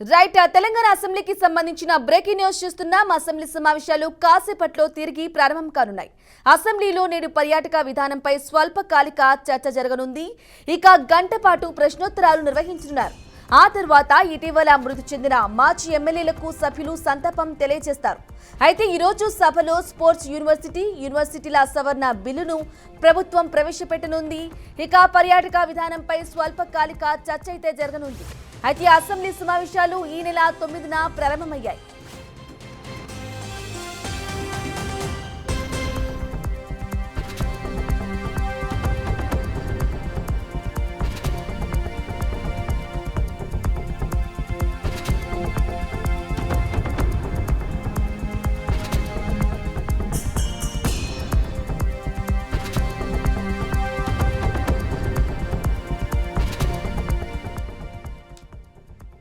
Right Telangana అసెంబ్లీకి సంబంధించిన breaking news చూస్తున్నాం. అసెంబ్లీ సమావేశాలు కాసేపట్లో తిరిగి ప్రారంభం కానున్నాయి. అసెంబ్లీలో నేడు పర్యాటక విధానంపై స్వల్పకాలిక చర్చ జరగనుంది. ఇక గంట పాటు ప్రశ్నోత్తరాలు నిర్వహించనున్నారు. ఆ తర్వాత ఇటీవల మృతి చెందిన మాజీ ఎమ్మెల్యేలకు సభ్యులు సంతాపం తెలియజేస్తారు. అయితే ఈరోజు సభలో స్పోర్ట్స్ యూనివర్సిటీల సవరణ బిల్లును ప్రభుత్వం ప్రవేశపెట్టనుంది. ఇక పర్యాటక విధానంపై స్వల్పకాలిక చర్చ అయితే జరగనుంది. అయితే అసెంబ్లీ సమావేశాలు ఈ నెల 9న ప్రారంభమయ్యాయి.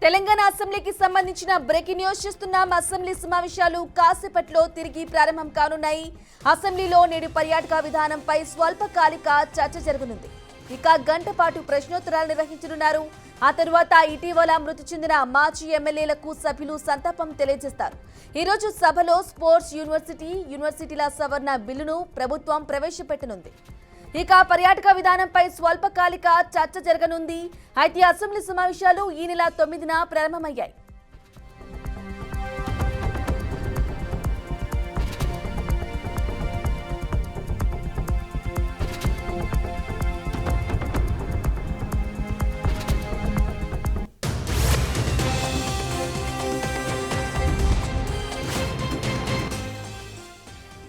తెలంగాణ అసెంబ్లీకి సంబంధించిన బ్రేకింగ్ న్యూస్ చూస్తున్నాం. అసెంబ్లీ సమావేశాలు కాసేపట్లో తిరిగి ప్రారంభం కానున్నాయి. అసెంబ్లీలో నేడు పర్యాటక విధానంపై స్వల్పకాలిక చర్చ జరగనుంది. ఇక గంట పాటు ప్రశ్నోత్తరాలు నిర్వహించనున్నారు. ఆ తరువాత ఇటీవల మృతి చెందిన మాజీ ఎమ్మెల్యేలకు సభ్యులు సంతాపం తెలియజేస్తారు. ఈరోజు సభలో స్పోర్ట్స్ యూనివర్సిటీల సవరణ బిల్లును ప్రభుత్వం ప్రవేశపెట్టనుంది. ఇక పర్యాటక విధానంపై స్వల్పకాలిక చర్చ జరగనుంది. అయితే అసెంబ్లీ సమావేశాలు ఈ నెల 9న ప్రారంభమయ్యాయి.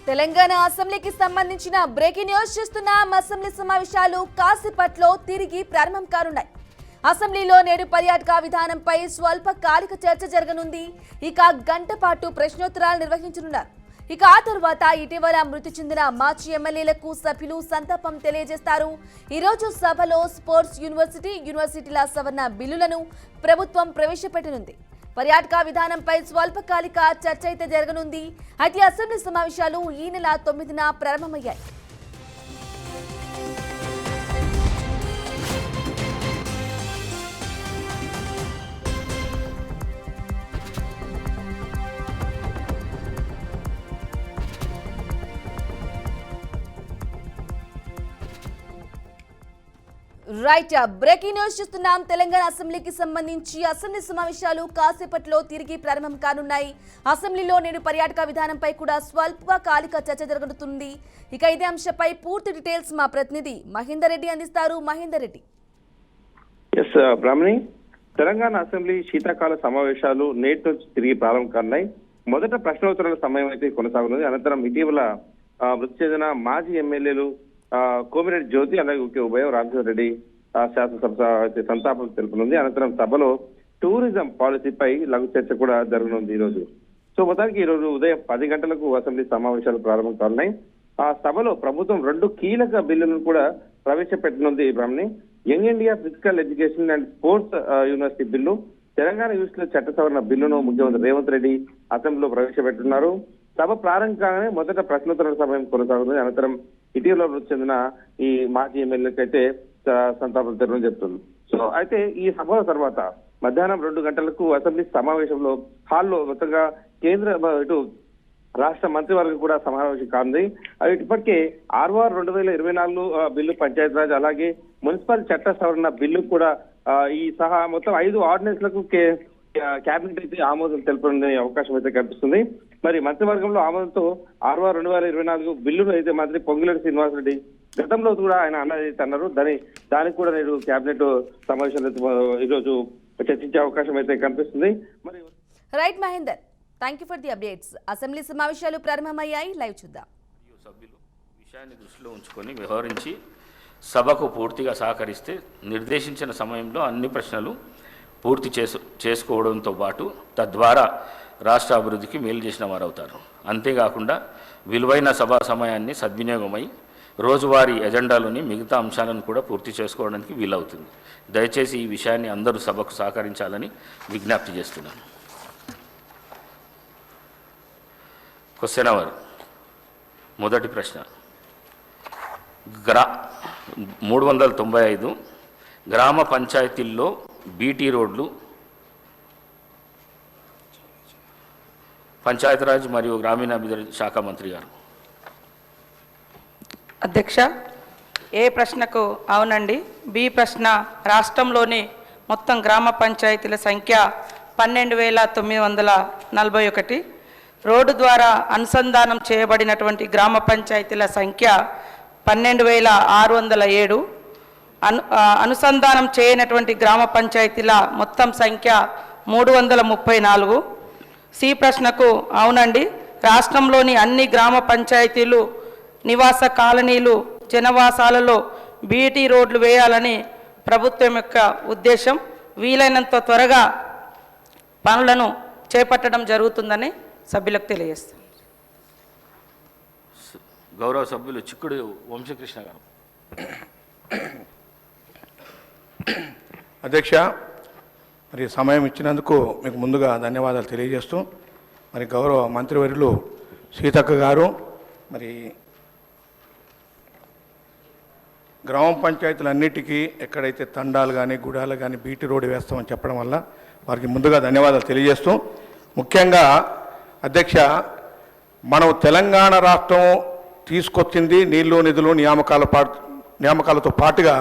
తెలంగాణ అసెంబ్లీకి సంబంధించిన బ్రేకింగ్ న్యూస్ చూస్తున్నాం. అసెంబ్లీ సమావేశాలు కాసేపట్లో తిరిగి ప్రారంభం కానున్నాయి. అసెంబ్లీలో నేడు పర్యాటక విధానంపై స్వల్పకాలిక చర్చ జరగనుంది. ఇక గంట పాటు ప్రశ్నోత్తరాలు నిర్వహించనున్నారు. ఇక ఆ తర్వాత ఇటీవల మృతి చెందిన మాజీ ఎమ్మెల్యేలకు సభ్యులు సంతాపం తెలియజేస్తారు. ఈరోజు సభలో స్పోర్ట్స్ యూనివర్సిటీల సవరణ బిల్లులను ప్రభుత్వం ప్రవేశపెట్టనుంది. పర్యాటక విధానంపై స్వల్పకాలిక చర్చ అయితే జరగనుంది. అయితే అసెంబ్లీ సమావేశాలు ఈ నెల 9న ప్రారంభమయ్యాయి. రైట్ బ్రేకింగ్ న్యూస్ చూస్తున్నాం. తెలంగాణ అసెంబ్లీకి సంబంధించి అసెంబ్లీ సమావేశాలు కాసేపట్లో తిరిగి ప్రారంభం కానున్నాయి. అసెంబ్లీలో నేడు పర్యాటక విధానంపై కూడా స్వల్పకాలిక చర్చ జరగనుంది. ఇక ఇదే అంశంపై పూర్తి డీటెయిల్స్ మా ప్రతినిధి మహేందర్ రెడ్డి అందిస్తారు. మహేందర్ రెడ్డి. బ్రాహ్మణి, తెలంగాణ అసెంబ్లీ శీతాకాల సమావేశాలు నేటి నుంచి తిరిగి ప్రారంభం కానున్నాయి. మొదట ప్రశ్నోత్తరాల సమయం అయితే కొనసాగుతుంది. అనంతరం ఇటీవల మృతి చెందిన మాజీ ఎమ్మెల్యేలు కోమిరెడ్డి జ్యోతి అలాగే ఉభయం రామచంద్ర రెడ్డి శాసనసభ సంతాపం తెలుపనుంది. అనంతరం సభలో టూరిజం పాలసీపై లఘు చర్చ కూడా జరగనుంది ఈరోజు. సో మొత్తానికి ఈ రోజు ఉదయం 10 గంటలకు అసెంబ్లీ సమావేశాలు ప్రారంభం కానున్నాయి. ఆ సభలో ప్రభుత్వం 2 కీలక బిల్లులను కూడా ప్రవేశపెట్టనుంది. Brahmani, young India physical education and sports university bill, Telangana యూనివర్సిటీల చట్ట సవరణ బిల్లును ముఖ్యమంత్రి రేవంత్ రెడ్డి అసెంబ్లీలో ప్రవేశపెట్టున్నారు. సభ ప్రారంభం కాగానే మొదట ప్రశ్నోత్తరాల సమయం కొనసాగుతుంది. అనంతరం ఇటీవల మృతి చెందిన ఈ మాజీ ఎమ్మెల్యేలకు అయితే సంతాపం తెరవని చెప్తుంది. సో అయితే ఈ సభ తర్వాత మధ్యాహ్నం 2 గంటలకు అసెంబ్లీ సమావేశంలో హాల్లో మొత్తంగా కేంద్ర ఇటు రాష్ట్ర మంత్రివర్గం కూడా సమావేశం కానుంది. ఇప్పటికే RR 2024 బిల్లు, పంచాయతీరాజ్ అలాగే మున్సిపల్ చట్ట సవరణ బిల్లు కూడా ఈ సహా మొత్తం 5 ఆర్డినెన్స్లకు కేబినెట్ అయితే ఆమోదం తెలపనే అవకాశం అయితే కనిపిస్తుంది. మరి మంత్రివర్గంలో ఆమోదంతో RR 2024 బిల్లును అయితే మంత్రి పొంగులేటి శ్రీనివాసరెడ్డి గతంలో కూడా ఆయన అన్నది అన్నారు. దానికి కూడా నేడు కేబినెట్ సమావేశాలు ఈరోజు చర్చించే అవకాశం అయితే కనిపిస్తుంది. మరి right Mahender, thank you for the updates. Assembly సమావేశాలు ప్రారంభమయ్యాయి. లైవ్ చూద్దాం. సభ్యులు విషయాన్ని దృష్టిలో ఉంచుకొని వ్యవహరించి సభకు పూర్తిగా సహకరిస్తే నిర్దేశించిన సమయంలో అన్ని ప్రశ్నలు పూర్తి చేసుకోవడంతో పాటు తద్వారా రాష్ట్ర అభివృద్ధికి మేలు చేసిన వారు అవుతారు. అంతేకాకుండా విలువైన సభా సమయాన్ని సద్వినియోగమై రోజువారీ ఎజెండాలోని మిగతా అంశాలను కూడా పూర్తి చేసుకోవడానికి వీలవుతుంది. దయచేసి ఈ విషయాన్ని అందరూ సభకు సహకరించాలని విజ్ఞప్తి చేస్తున్నాను. Question hour. మొదటి ప్రశ్న, 395 గ్రామ పంచాయతీల్లో బీటీ రోడ్లు పంచాయతీరాజ్ మరియు గ్రామీణాభివృద్ధి శాఖ మంత్రి గారు. అధ్యక్ష, ఏ ప్రశ్నకు అవునండి. బి ప్రశ్న, రాష్ట్రంలోని మొత్తం గ్రామ పంచాయతీల సంఖ్య 12,941. రోడ్డు ద్వారా అనుసంధానం చేయబడినటువంటి గ్రామ పంచాయతీల సంఖ్య 12,607. అనుసంధానం చేయనటువంటి గ్రామ పంచాయతీల మొత్తం సంఖ్య 334. సి ప్రశ్నకు అవునండి. రాష్ట్రంలోని అన్ని గ్రామ పంచాయతీలు, నివాస కాలనీలు, జనవాసాలలో బీటీ రోడ్లు వేయాలని ప్రభుత్వం యొక్క ఉద్దేశం. వీలైనంత త్వరగా పనులను చేపట్టడం జరుగుతుందని సభ్యులకు తెలియజేస్తాం. గౌరవ సభ్యులు చిక్కుడు వంశకృష్ణ గారు. అధ్యక్ష, మరి సమయం ఇచ్చినందుకు మీకు ముందుగా ధన్యవాదాలు తెలియజేస్తూ, మరి గౌరవ మంత్రివర్యులు సీతక్క గారు మరి గ్రామ పంచాయతీలన్నిటికీ ఎక్కడైతే తండాలు కానీ గుడాలు కానీ బీటీ రోడ్డు వేస్తామని చెప్పడం వల్ల వారికి ముందుగా ధన్యవాదాలు తెలియజేస్తూ, ముఖ్యంగా అధ్యక్ష, మనం తెలంగాణ రాష్ట్రం తీసుకొచ్చింది నీళ్లు నిధులు నియామకాలతో పాటుగా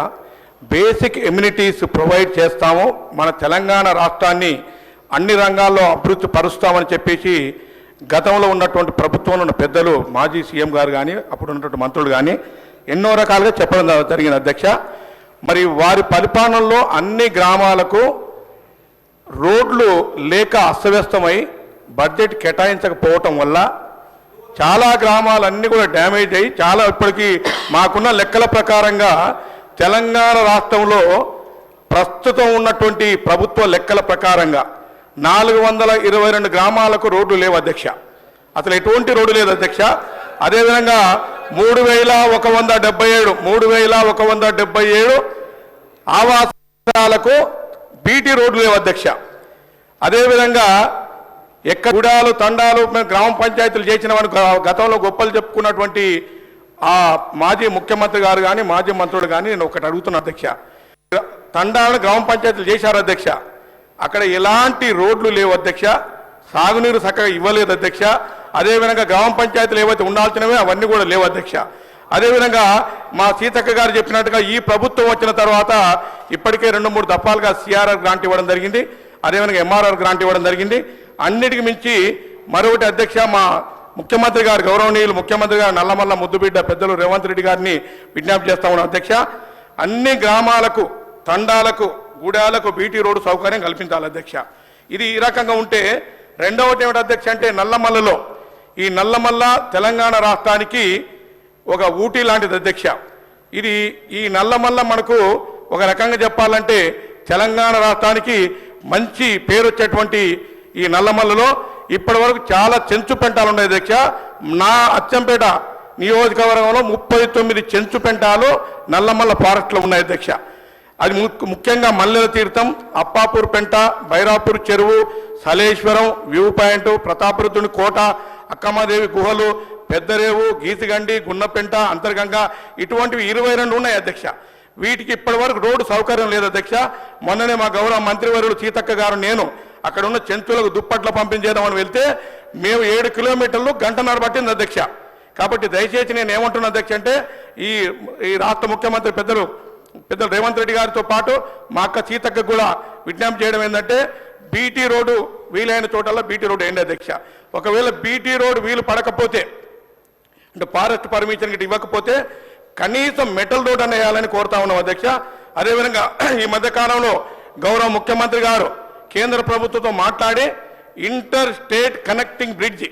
బేసిక్ ఎమ్యూనిటీస్ ప్రొవైడ్ చేస్తాము, మన తెలంగాణ రాష్ట్రాన్ని అన్ని రంగాల్లో అభివృద్ధి పరుస్తామని చెప్పేసి గతంలో ఉన్నటువంటి ప్రభుత్వంలో ఉన్న పెద్దలు, మాజీ సీఎం గారు కానీ అప్పుడు ఉన్నటువంటి మంత్రులు కానీ ఎన్నో రకాలుగా చెప్పడం జరిగింది అధ్యక్ష. మరి వారి పరిపాలనలో అన్ని గ్రామాలకు రోడ్లు లేక అస్తవ్యస్తమై బడ్జెట్ కేటాయించకపోవటం వల్ల చాలా గ్రామాలన్నీ కూడా డ్యామేజ్ అయ్యి చాలా ఇప్పటికీ మాకున్న లెక్కల ప్రకారంగా తెలంగాణ రాష్ట్రంలో ప్రస్తుతం ఉన్నటువంటి ప్రభుత్వ లెక్కల ప్రకారంగా 422 గ్రామాలకు రోడ్లు లేవు అధ్యక్ష. అసలు ఎటువంటి రోడ్డు లేదు అధ్యక్ష. అదేవిధంగా 3,177 ఆవాసాలకు బీటీ రోడ్లు లేవు అధ్యక్ష. అదేవిధంగా గుడాలు తండాలు గ్రామ పంచాయతీలు చేసిన వారు గతంలో గొప్పలు చెప్పుకున్నటువంటి ఆ మాజీ ముఖ్యమంత్రి గారు కానీ మాజీ మంత్రులు కానీ నేను ఒకటి అడుగుతున్నా అధ్యక్ష, తండాలను గ్రామ పంచాయతీలు చేశారు అధ్యక్ష, అక్కడ ఎలాంటి రోడ్లు లేవు అధ్యక్ష, సాగునీరు చక్కగా ఇవ్వలేదు అధ్యక్ష. అదేవిధంగా గ్రామ పంచాయతీలు ఏవైతే ఉండాల్సినవే అవన్నీ కూడా లేవు అధ్యక్ష. అదేవిధంగా మా సీతక్క గారు చెప్పినట్టుగా ఈ ప్రభుత్వం వచ్చిన తర్వాత ఇప్పటికే 2-3 దఫాలుగా సిఆర్ఆర్ గ్రాంట్ ఇవ్వడం జరిగింది, అదేవిధంగా ఎంఆర్ఆర్ గ్రాంట్ ఇవ్వడం జరిగింది. అన్నిటికి మించి మరొకటి అధ్యక్ష, మా ముఖ్యమంత్రి గారు గౌరవనీయులు ముఖ్యమంత్రి గారు నల్లమల్ల ముద్దుబిడ్డ పెద్దలు రేవంత్ రెడ్డి గారిని విజ్ఞప్తి చేస్తా ఉన్నాం అధ్యక్ష, అన్ని గ్రామాలకు తండాలకు గుడాలకు బీటీ రోడ్డు సౌకర్యం కల్పించాలి అధ్యక్ష. ఇది ఈ రకంగా ఉంటే రెండవది ఏమిటి అధ్యక్ష అంటే నల్లమల్లలో, ఈ నల్లమల్ల తెలంగాణ రాష్ట్రానికి ఒక ఊటీ లాంటిది అధ్యక్ష. ఇది ఈ నల్లమల్ల మనకు ఒక రకంగా చెప్పాలంటే తెలంగాణ రాష్ట్రానికి మంచి పేరు వచ్చేటువంటి ఈ నల్లమల్లలో ఇప్పటి వరకు చాలా చెంచు పెంటాలు ఉన్నాయి అధ్యక్ష. నా అచ్చంపేట నియోజకవర్గంలో 39 చెంచు పెంటాలు నల్లమల్ల ఫారెస్ట్లో ఉన్నాయి అధ్యక్ష. అది ముఖ్యంగా మల్లెల తీర్థం, అప్పాపూర్ పెంట, బైరాపూర్ చెరువు, సలేశ్వరం, వ్యూ పాయింట్, ప్రతాపరుద్రుని కోట, అక్కమ్మదేవి గుహలు, పెద్దరేవు, గీసిగండి, గున్నపెంట, అంతర్గంగా ఇటువంటివి 22 ఉన్నాయి అధ్యక్ష. వీటికి ఇప్పటి వరకు రోడ్డు సౌకర్యం లేదు అధ్యక్ష. మొన్ననే మా గౌరవ మంత్రివర్యులు సీతక్క గారు నేను అక్కడ ఉన్న చెంచులకు దుప్పట్ల పంపించేద్దామని వెళ్తే మేము 7 కిలోమీటర్లు గంటన్నర పట్టింది అధ్యక్ష. కాబట్టి దయచేసి నేను ఏమంటున్నా అధ్యక్ష అంటే ఈ రాష్ట్ర ముఖ్యమంత్రి పెద్దలు రేవంత్ రెడ్డి గారితో పాటు మా అక్క సీతక్క కూడా విజ్ఞప్తి చేయడం ఏంటంటే బీటీ రోడ్డు వీలైన చోటల్లో బీటీ రోడ్డు ఏంటి అధ్యక్ష. ఒకవేళ బీటీ రోడ్డు వీలు పడకపోతే అంటే ఫారెస్ట్ పర్మిషన్ గిట్ట ఇవ్వకపోతే కనీసం మెటల్ రోడ్ అని వేయాలని కోరుతా ఉన్నాం అధ్యక్ష. అదేవిధంగా ఈ మధ్యకాలంలో గౌరవ ముఖ్యమంత్రి గారు కేంద్ర ప్రభుత్వంతో మాట్లాడి inter state connecting bridge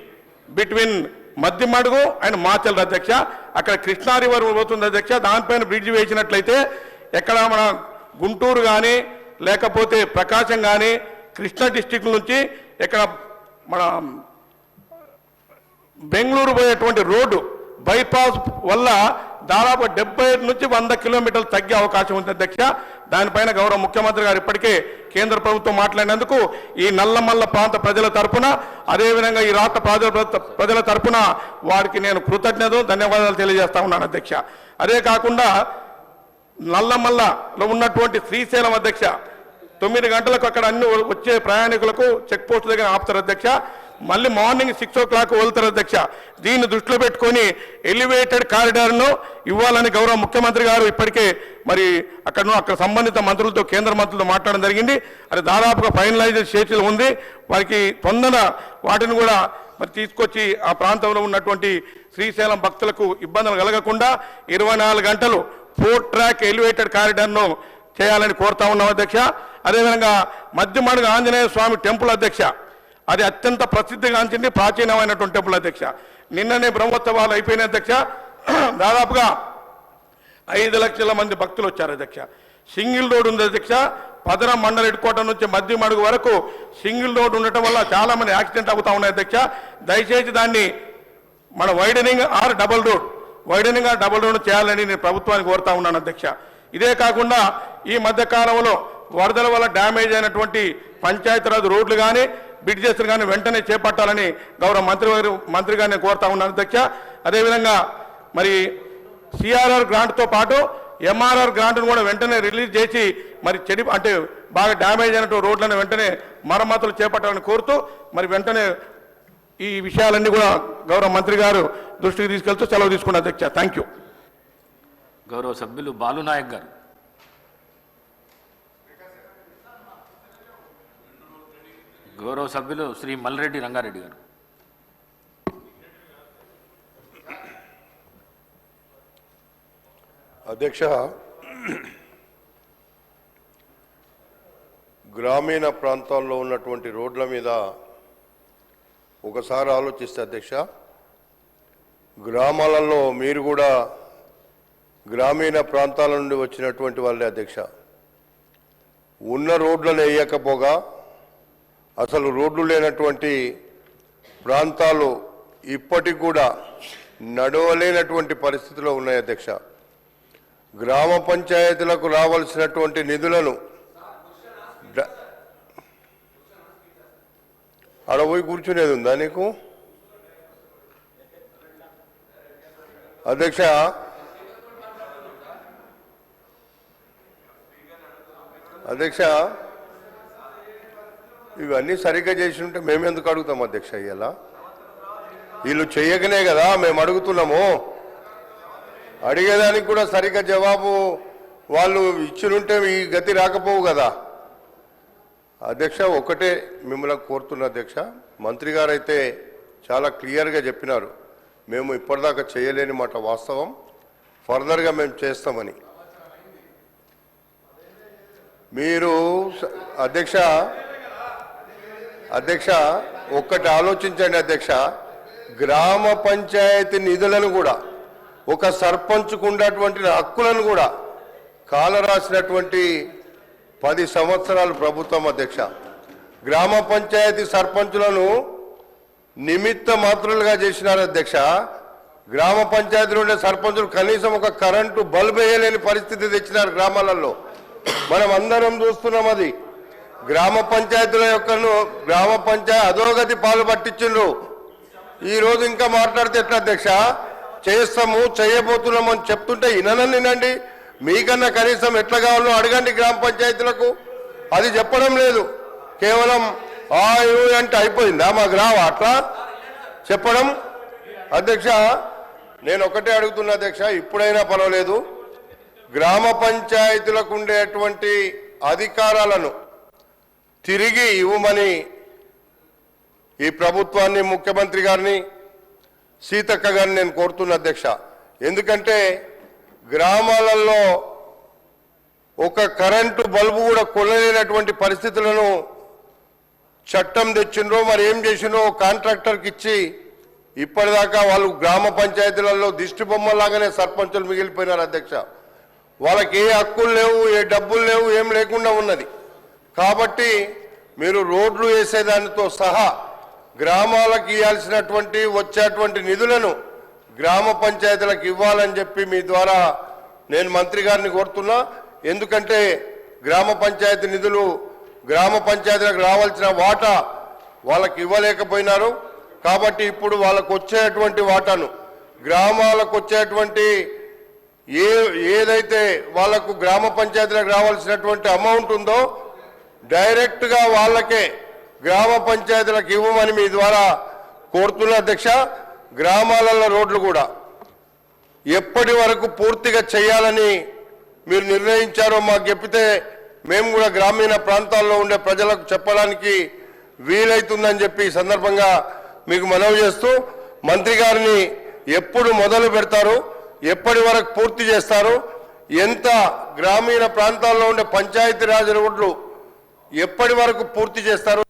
between Maddimadugu and Machal అధ్యక్ష, అక్కడ కృష్ణా రివర్ పోతుంది అధ్యక్ష. దానిపైన బ్రిడ్జ్ వేసినట్లయితే ఎక్కడ మన గుంటూరు కానీ లేకపోతే ప్రకాశం కానీ కృష్ణా డిస్టిక్ నుంచి ఇక్కడ మన బెంగళూరు పోయేటువంటి రోడ్డు బైపాస్ వల్ల దాదాపు 75 నుంచి 100 కిలోమీటర్లు తగ్గే అవకాశం ఉంది అధ్యక్ష. దానిపైన గౌరవ ముఖ్యమంత్రి గారు ఇప్పటికే కేంద్ర ప్రభుత్వం మాట్లాడినందుకు ఈ నల్లమల్ల ప్రాంత ప్రజల తరపున అదేవిధంగా ఈ రాష్ట్ర ప్రజల తరపున వారికి నేను కృతజ్ఞతలు ధన్యవాదాలు తెలియజేస్తా ఉన్నాను అధ్యక్ష. అదే కాకుండా నల్లమల్లలో ఉన్నటువంటి శ్రీశైలం అధ్యక్ష 9 గంటలకు అక్కడ అన్ని వచ్చే ప్రయాణికులకు చెక్ పోస్ట్ దగ్గర ఆపుతారు అధ్యక్ష. మళ్ళీ మార్నింగ్ 6 o'clock వెళ్తారు అధ్యక్ష. దీన్ని దృష్టిలో పెట్టుకొని ఎలివేటెడ్ కారిడార్ను ఇవ్వాలని గౌరవ ముఖ్యమంత్రి గారు ఇప్పటికే మరి అక్కడ సంబంధిత మంత్రులతో కేంద్ర మంత్రులతో మాట్లాడడం జరిగింది. అది దాదాపుగా ఫైనలైజ్ చేతిలో ఉంది. వారికి తొందర వాటిని కూడా మరి తీసుకొచ్చి ఆ ప్రాంతంలో ఉన్నటువంటి శ్రీశైలం భక్తులకు ఇబ్బందులు కలగకుండా 24 గంటలు 4 track ఎలివేటెడ్ కారిడార్ను చేయాలని కోరుతా ఉన్నాం అధ్యక్ష. అదేవిధంగా మధ్యమడుగు ఆంజనేయ స్వామి టెంపుల్ అధ్యక్ష, అది అత్యంత ప్రసిద్ధిగాంచింది, ప్రాచీనమైనటువంటి టెంపుల్ అధ్యక్ష. నిన్ననే బ్రహ్మోత్సవాలు అయిపోయిన అధ్యక్ష. దాదాపుగా 5 లక్షల మంది భక్తులు వచ్చారు అధ్యక్ష. సింగిల్ రోడ్ ఉంది అధ్యక్ష. పదరం మండల హెడ్ క్వార్టర్ నుంచి మధ్యమడుగు వరకు సింగిల్ రోడ్ ఉండటం వల్ల చాలా మంది యాక్సిడెంట్ అవుతా ఉన్నాయి అధ్యక్ష. దయచేసి దాన్ని మన వైడనింగ్ ఆర్ డబుల్ రోడ్ చేయాలని నేను ప్రభుత్వానికి కోరుతా ఉన్నాను అధ్యక్ష. ఇదే కాకుండా ఈ మధ్య కాలంలో వరదల వల్ల డ్యామేజ్ అయినటువంటి పంచాయతీరాజ్ రోడ్లు కానీ బ్రిడ్జెస్ కానీ వెంటనే చేపట్టాలని గౌరవ మంత్రి గారిని కోరుతా ఉన్నాను అధ్యక్ష. అదేవిధంగా మరి సిఆర్ఆర్ గ్రాంట్తో పాటు ఎంఆర్ఆర్ గ్రాంట్ను కూడా వెంటనే రిలీజ్ చేసి మరి అంటే బాగా డ్యామేజ్ అయినటువంటి రోడ్లను వెంటనే మరమ్మతులు చేపట్టాలని కోరుతూ మరి వెంటనే ఈ విషయాలన్నీ కూడా గౌరవ మంత్రి గారు దృష్టికి తీసుకెళ్తూ సెలవు తీసుకున్న అధ్యక్ష. Thank you. గౌరవ సభ్యులు బాలునాయక్ గారు. గౌరవ సభ్యులు శ్రీ మల్రెడ్డి రంగారెడ్డి గారు. అధ్యక్ష, గ్రామీణ ప్రాంతాల్లో ఉన్నటువంటి రోడ్ల మీద ఒకసారి ఆలోచిస్తే అధ్యక్ష, గ్రామాలలో మీరు కూడా గ్రామీణ ప్రాంతాల నుండి వచ్చినటువంటి వాళ్ళే అధ్యక్ష. ఉన్న రోడ్లను వేయకపోగా అసలు రోడ్లు లేనటువంటి ప్రాంతాలు ఇప్పటికి కూడా నడవలేనటువంటి పరిస్థితిలో ఉన్నాయి అధ్యక్ష. గ్రామ పంచాయతీలకు రావాల్సినటువంటి నిధులను అడపోయి కూర్చునేది ఉందా నీకు అధ్యక్ష? ఇవన్నీ సరిగ్గా చేసి ఉంటే మేమెందుకు అడుగుతాం అధ్యక్ష? ఇలా వీళ్ళు చెయ్యకనే కదా మేము అడుగుతున్నాము. అడిగేదానికి కూడా సరిగ్గా జవాబు వాళ్ళు ఇచ్చినుంటే ఈ గతి రాకపోవు కదా అధ్యక్ష. ఒకటే మిమ్మల్ని కోరుతున్నా అధ్యక్ష, మంత్రి గారు అయితే చాలా క్లియర్గా చెప్పినారు, మేము ఇప్పటిదాకా చేయలేని మాట వాస్తవం, ఫర్దర్గా మేము చేస్తామని. మీరు అధ్యక్ష ఒక్కటి ఆలోచించండి అధ్యక్ష, గ్రామ పంచాయతీ నిధులను కూడా ఒక సర్పంచ్కు ఉన్నటువంటి హక్కులను కూడా కాలరాసినటువంటి 10 సంవత్సరాలు ప్రభుత్వం అధ్యక్ష. గ్రామ పంచాయతీ సర్పంచులను నిమిత్త మాత్రులుగా చేసినారు అధ్యక్ష. గ్రామ పంచాయతీలో ఉండే సర్పంచులు కనీసం ఒక కరెంటు బల్బ్ వేయలేని పరిస్థితి తెచ్చినారు గ్రామాలలో. మనం అందరం చూస్తున్నాం. అది గ్రామ పంచాయతీల గ్రామ పంచాయతీ అధోగతి పాలు పట్టించిండ్రు. ఈరోజు ఇంకా మాట్లాడితే ఎట్లా అధ్యక్ష? చేస్తాము చేయబోతున్నాము అని చెప్తుంటే వినండి. మీకన్నా కనీసం ఎట్లా కావాలో అడగండి గ్రామ పంచాయతీలకు. అది చెప్పడం లేదు, కేవలం అంటే అయిపోయిందా మాకు రావా అట్లా చెప్పడం అధ్యక్ష? నేను ఒకటే అడుగుతున్నా అధ్యక్ష, ఇప్పుడైనా పర్వాలేదు, గ్రామ పంచాయతీలకు ఉండేటువంటి అధికారాలను తిరిగి ఇవ్వమని ఈ ప్రభుత్వాన్ని, ముఖ్యమంత్రి గారిని, సీతక్క గారిని నేను కోరుతున్నా అధ్యక్ష. ఎందుకంటే గ్రామాలలో ఒక కరెంటు బల్బు కూడా కొనలేనటువంటి పరిస్థితులను చట్టం తెచ్చిండ్రో మరి ఏం చేసిండ్రో కాంట్రాక్టర్కి ఇచ్చి ఇప్పటిదాకా వాళ్ళు గ్రామ పంచాయతీలలో దిష్టి బొమ్మలాగానే సర్పంచులు మిగిలిపోయినారు అధ్యక్ష. వాళ్ళకి ఏ హక్కులు లేవు, ఏ డబ్బులు లేవు, ఏం లేకుండా ఉన్నది. కాబట్టి మీరు రోడ్లు వేసేదానితో సహా గ్రామాలకు ఇవ్వాల్సినటువంటి వచ్చేటువంటి నిధులను గ్రామ పంచాయతీలకు ఇవ్వాలని చెప్పి మీ ద్వారా నేను మంత్రి గారిని కోరుతున్నా. ఎందుకంటే గ్రామ పంచాయతీ నిధులు గ్రామ పంచాయతీలకు రావాల్సిన వాటా వాళ్ళకి ఇవ్వలేకపోయినారు. కాబట్టి ఇప్పుడు వాళ్ళకు వచ్చేటువంటి వాటాను, గ్రామాలకు వచ్చేటువంటి ఏదైతే వాళ్లకు గ్రామ పంచాయతీలకు రావాల్సినటువంటి అమౌంట్ ఉందో డైరెక్ట్గా వాళ్ళకే గ్రామ పంచాయతీలకు ఇవ్వమని మీ ద్వారా కోరుతున్న అధ్యక్ష. గ్రామాలలో రోడ్లు కూడా ఎప్పటి వరకు పూర్తిగా చేయాలని మీరు నిర్ణయించారో మాకు చెప్పితే మేము కూడా గ్రామీణ ప్రాంతాల్లో ఉండే ప్రజలకు చెప్పడానికి వీలైతుందని చెప్పి ఈ సందర్భంగా మీకు మనవి చేస్తూ, మంత్రి గారిని ఎప్పుడు మొదలు పెడతారు, ఎప్పటి వరకు పూర్తి చేస్తారు, ఎంత గ్రామీణ ప్రాంతాల్లో ఉండే పంచాయతీరాజ్ రోడ్లు ఎప్పటి వరకు పూర్తి చేస్తారు,